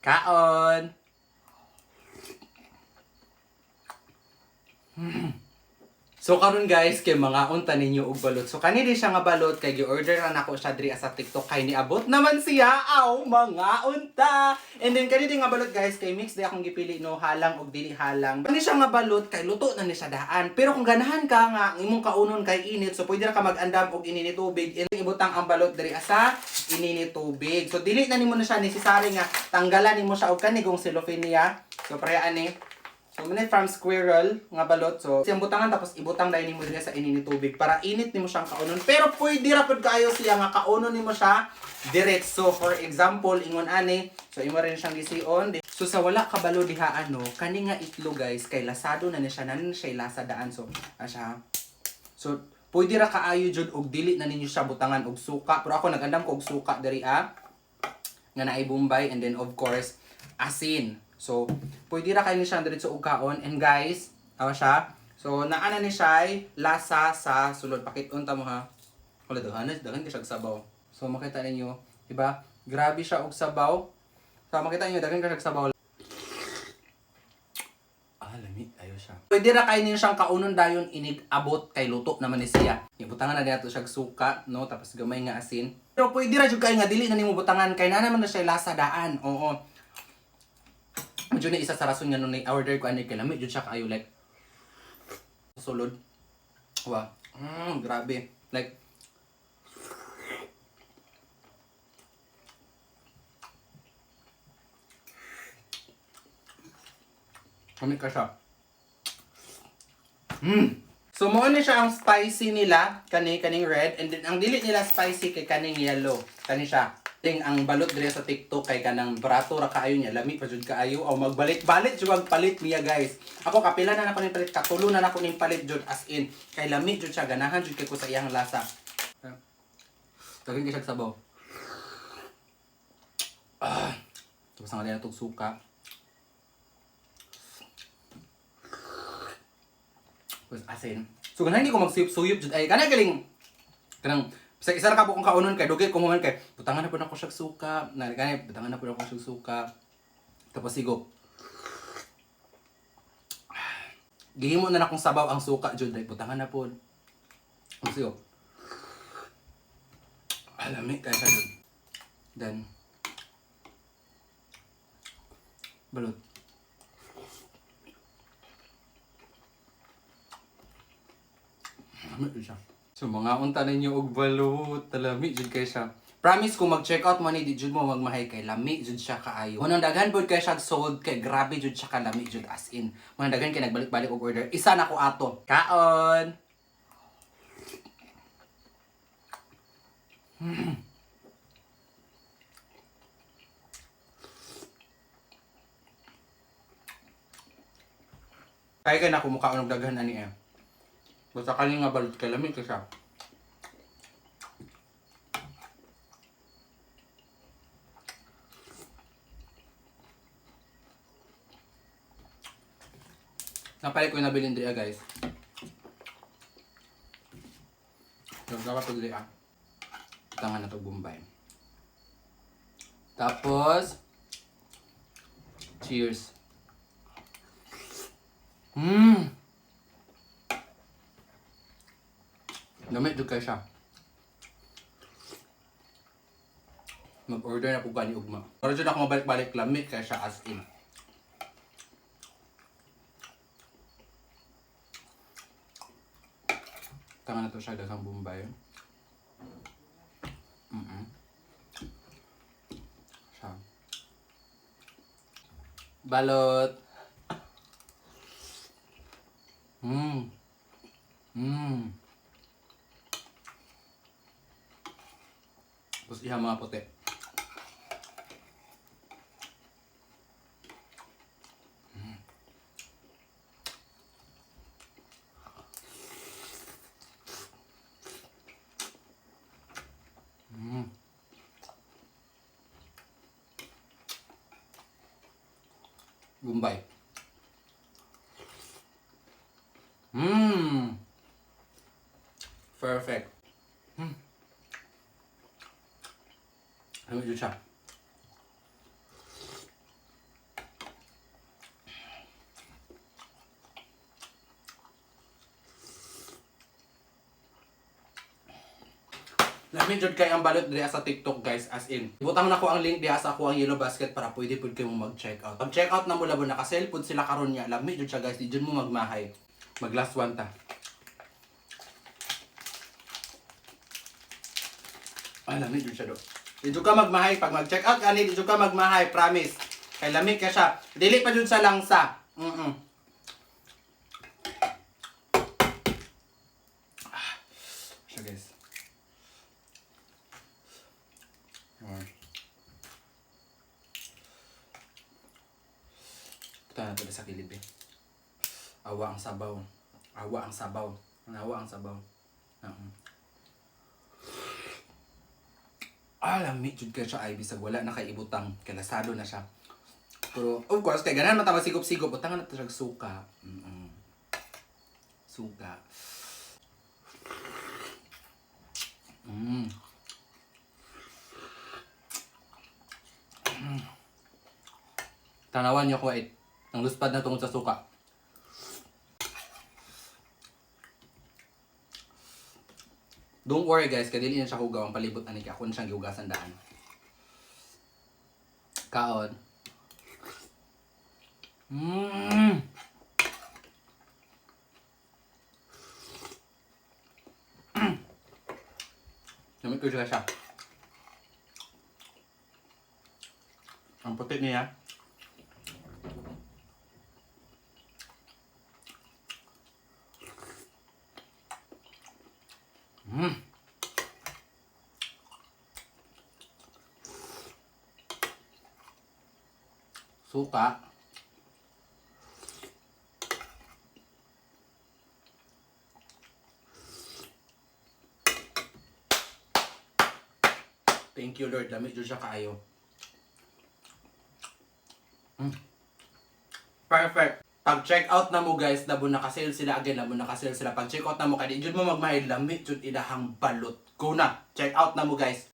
Kaon! So karon guys, kay mga unta ninyo og balot. So kani di siya nga balot kay gi-order na nako siya diri sa TikTok kay niabot naman siya aw mga unta. And then kani di nga balot guys kay mix di akong gipili no halang og dili halang. Kani siya nga balot kay luto na ni siya daan. Pero kung ganahan ka nga imong kaunon kay init, so pwede ra ka mag-andam og inini tubig. And ibutang ang balot diri sa inini tubig. So dili na nimo na siya necessary nga tanggalan nimo siya og kanigong cellophane niya. So pre ani so, minute from squirrel nga balot. So, siyang butangan tapos ibutang dahil nimo dili sa inini tubig para init nimo siyang kaunon. Pero pwede ra pud kaayo siya nga kaunon nimo siya diretso. For example, ingon ani, so imo rin siyang gision. So sa wala ka balo diha ano, kani nga itlog guys, kay lasado na ni siya nan siya lasa daan. So, siya. So, pwede ra kaayo jud og dili na ninyo siya butangan og suka. Pero ako nagandam ko og suka diri nga naay Bombay, and then of course asin. So, pwede ra kayo ni siya diretso og kaon. And guys, awa siya. So, naana ni siya lasa sa sulod. Pakitunta mo ha. Wala daw, dagan ka siya sabaw. So, makita ninyo, diba? Grabe siya og sabaw. So, makita niyo dagan ka siya sabaw. Lami, ayo siya. Pwede ra kayo ninyo siyang kaunon dayon inig abot kay luto naman ni siya. Ibutangan na dito siya suka, no? Tapos gamay nga asin. Pero pwede ra jud kayo nga dili na nimo butangan kay na naman na siya lasa daan. Oo. Medyo na isa sa rason nga nung na-order ko ano kay lami jud siya kaayo like sulod. Wow. Grabe. Like kami ka siya. So mo ni siya ang spicy nila, kaning red, and then ang dili nila spicy kay kaning yellow. Kani siya. Ting ang balot dire sa TikTok kay kanang barato ra kaayo niya, lami pa jud kaayo aw magbalik-balik jud ang palit niya guys. Ako kapila na nako ning palit, katulo na nako ning palit jud as in. Kay lami jud siya, ganahan jud kay ko sa iyang lasa. Tagin kay siya sabaw. Tapos ang na tog suka. Tapos asin. So ganahan hindi ko magsuyop-suyop jud ay kana galing kanang sa isa ra ka kung kaunon kay dugay ko man kay butangan na pud ako siya suka. Na gani butangan na pud ako siya suka. Tapos sigo. Gihimo na akong sabaw ang suka jud ay butangan na pud. Tapos sigo. Lami kay siya jud. Then balot. Lami siya. So mga unta ninyo og balot, talami jud kay siya. Promise kung mag-check out man ni di jud mo magmahay kay lami jud siya kaayo. Unang daghan pud kay siya sold kay grabe jud siya ka lami jud as in. Mga daghan kay nagbalik-balik og order. Isa na ko ato. Kaon. Kaya na ko mukha og daghan ani eh. Basta kani nga balot kay lami kay siya. Napalit ko yung nabilin diri guys. Yung dapat diri tangan na to Bombay. Tapos cheers. Gamit jud kay siya. Mag-order na po gani ugma. Pero jud ako mabalik-balik lamit kay siya as in. Tangan na to siya daghang Bombay. Siya. Balot. Tapos iha mga puti. Bombay. Perfect. Ano yun siya? Lami jud kay ang balot diri sa TikTok guys, as in. Ibutang na ko ang link diha sa ako ang Yellow Basket para pwede pud kayo mag-check out. Pag check out na mo labo naka-sell pud sila karon niya. Lami jud siya guys, di jud mo magmahay. Mag last one ta. Ay lami jud siya do. Di jud ka magmahay pag mag-check out ani, di jud ka magmahay, promise. Kay lami ka siya. Dili pa jud sa langsa. Siya guys. Ito na ito sa kilid eh. Awa ang sabaw. Awa ang sabaw. Awa ang sabaw. Lamig jud ka siya ay bisag wala na kay ibutang. Kalasado na siya. Pero of course kay ganahan man ta masigop-sigop utangan na ta suka. Suka. Tanawan niyo ko it. Ang luspad na tungod sa suka. Don't worry guys, kaya dili na siya hugaw ang palibot ani kay ako na siyang gihugasan daan. Kaon. Namit ko siya. Ang puti niya. Suka. Thank you Lord, lamig jud siya kaayo. Perfect. Pag check out na mo guys, labo naka-sale sila again, labo naka-sale sila. Pag check out na mo kay di jud mo magmahid lamig jud idahang balot. Go na. Check out na mo guys.